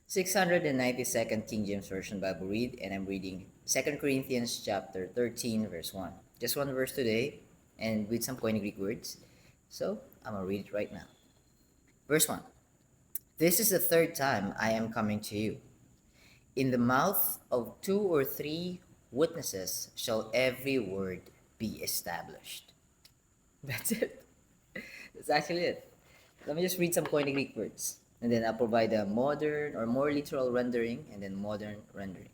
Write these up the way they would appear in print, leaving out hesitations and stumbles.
692nd King James Version Bible read, and I'm reading 2 Corinthians chapter 13, verse 1. Just one verse today, and with some Koine Greek words. So, I'm going to read it right now. Verse 1. This is the third time I am coming to you. In the mouth of two or three witnesses shall every word be established. That's it. That's actually it. Let me just read some Koine Greek words. And then I'll provide a modern or more literal rendering and then modern rendering.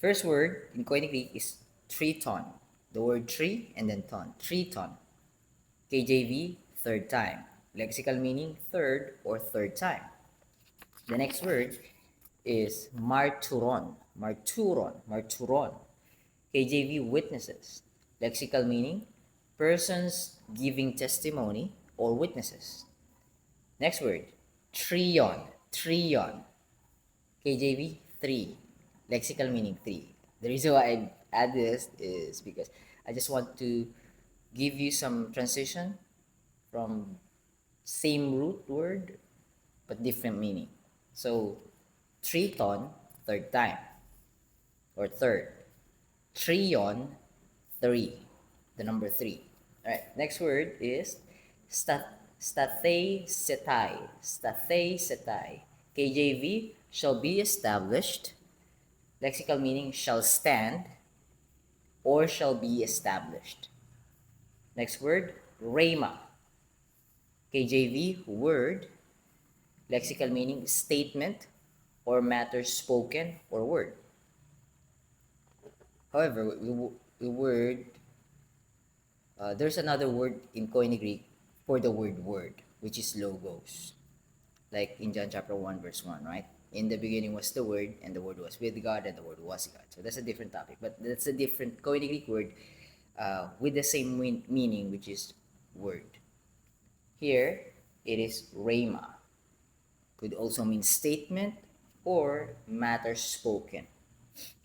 First word in Koine Greek is triton. The word tree and then ton. Triton. KJV, third time. Lexical meaning third or third time. The next word is marturon. Marturon. Marturon. KJV, witnesses. Lexical meaning persons giving testimony or witnesses. Next word, trion. Trion. KJV, three. Lexical meaning three. The reason why I add this is because I just want to give you some transition from same root word but different meaning. So, triton, third time or third. Trion, three. The number three. All right. Next word is stathe setai. Stathe setai. KJV, shall be established. Lexical meaning shall stand or shall be established. Next word, rhema. KJV, word. Lexical meaning statement or matter spoken or word. However, the word, there's another word in Koine Greek for the word, which is logos. Like in John chapter 1, verse 1, right? In the beginning was the Word, and the Word was with God, and the Word was God. So that's a different topic, but that's a different Koine Greek word with the same meaning, which is word. Here, it is rhema. Could also mean statement or matter spoken.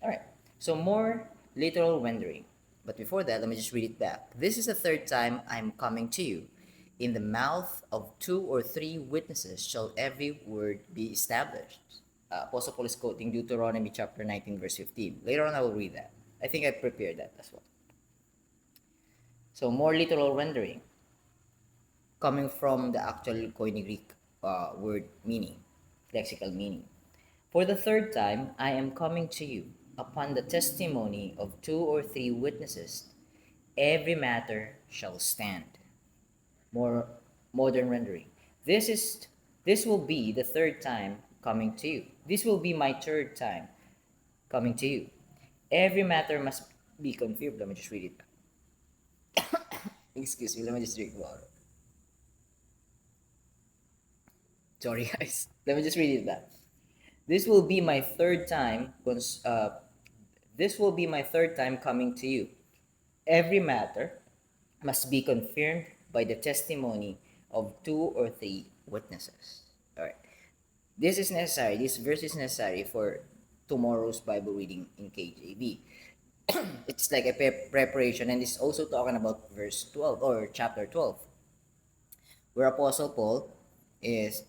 All right, so more literal rendering. But before that, let me just read it back. This is the third time I'm coming to you. In the mouth of two or three witnesses shall every word be established. Apostle Paul is quoting Deuteronomy chapter 19, verse 15. Later on, I will read that. I think I prepared that as well. So, more literal rendering coming from the actual Koine Greek word meaning, lexical meaning. For the third time, I am coming to you. Upon the testimony of two or three witnesses, every matter shall stand. More modern rendering. This will be the third time coming to you. This will be my third time coming to you. Every matter must be confirmed. Let me just read it. Excuse me. Let me just drink water. Sorry, guys. Let me just read it back. This will be my third time. This will be my third time coming to you. Every matter must be confirmed by the testimony of two or three witnesses. All right. This is necessary. This verse is necessary for tomorrow's Bible reading in KJV. It's like a preparation, and it's also talking about verse 12 or chapter 12, where Apostle Paul is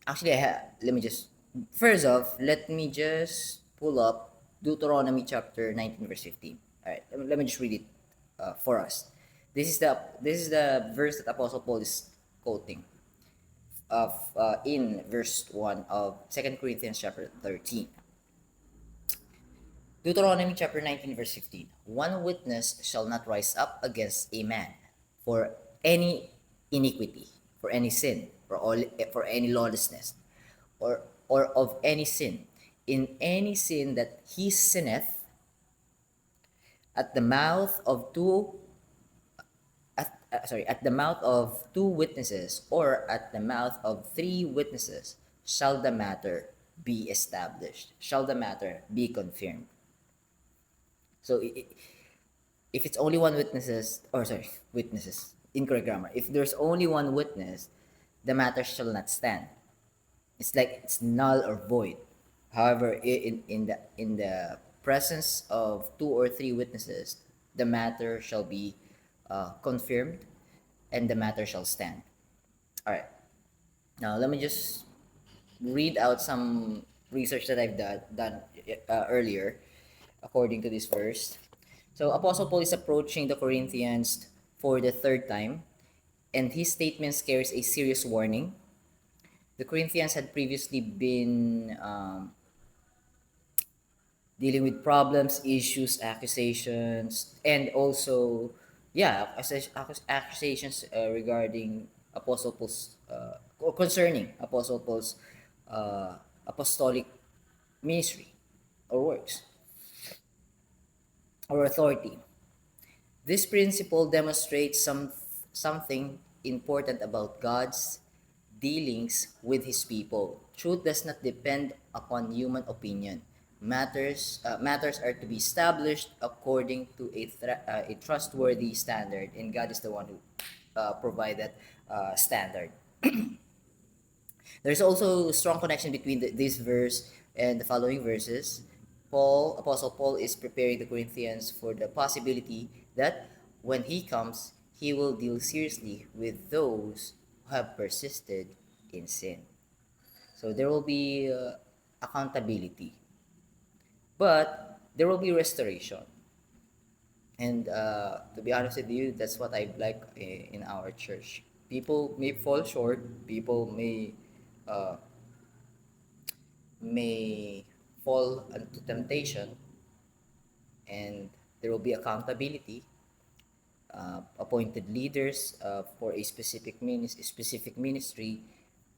actually. Let me just first off, let me just pull up Deuteronomy chapter 19, verse 15. All right, let me just read it for us. This is the verse that Apostle Paul is quoting of in verse 1 of 2 Corinthians chapter 13. Deuteronomy chapter 19, verse 15. One witness shall not rise up against a man for any iniquity, for any sin, for any lawlessness, or of any sin. In any sin that he sinneth, at the mouth of two at the mouth of two witnesses or at the mouth of three witnesses shall the matter be established, shall the matter be confirmed. So if it's only one witnesses, incorrect grammar. If there's only one witness, the matter shall not stand. It's like it's null or void. However, in the presence of two or three witnesses, the matter shall be confirmed, and the matter shall stand. All right. Now let me just read out some research that I've done earlier according to this verse. So Apostle Paul is approaching the Corinthians for the third time, and his statements carries a serious warning. The Corinthians had previously been dealing with problems, issues, accusations, and also, yeah, accusations regarding Apostle Paul's, or concerning Apostle Paul's apostolic ministry or works or authority. This principle demonstrates something important about God's dealings with his people. Truth does not depend upon human opinion. Matters are to be established according to a trustworthy standard, and God is the one who provide that standard. There's also a strong connection between this verse and the following verses. Apostle Paul is preparing the Corinthians for the possibility that when he comes, he will deal seriously with those who have persisted in sin. So there will be accountability, but there will be restoration. And to be honest with you, that's what I like in our church. People may fall short. People uh, may fall into temptation, and there will be accountability. Appointed leaders for a specific ministry,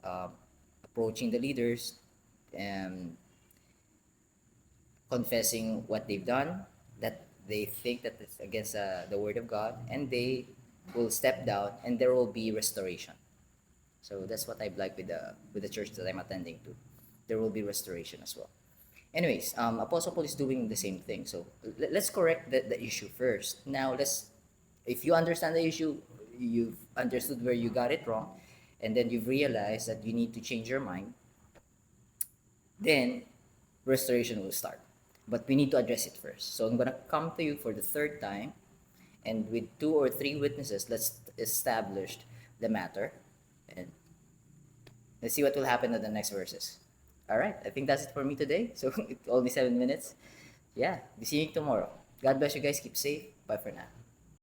uh, approaching the leaders and confessing what they've done, that they think that it's against the word of God, and they will step down, and there will be restoration. So that's what I like with the church that I'm attending to. There will be restoration as well. Anyways, Apostle Paul is doing the same thing. So let's correct the issue first. Now if you understand the issue, you've understood where you got it wrong, and then you've realized that you need to change your mind, then restoration will start. But we need to address it first. So I'm gonna come to you for the third time, and with 2 or 3 witnesses, let's establish the matter, and let's see what will happen in the next verses. All right, I think that's it for me today. So it's only 7 minutes. Yeah, be seeing you tomorrow. God bless you guys. Keep safe. Bye for now.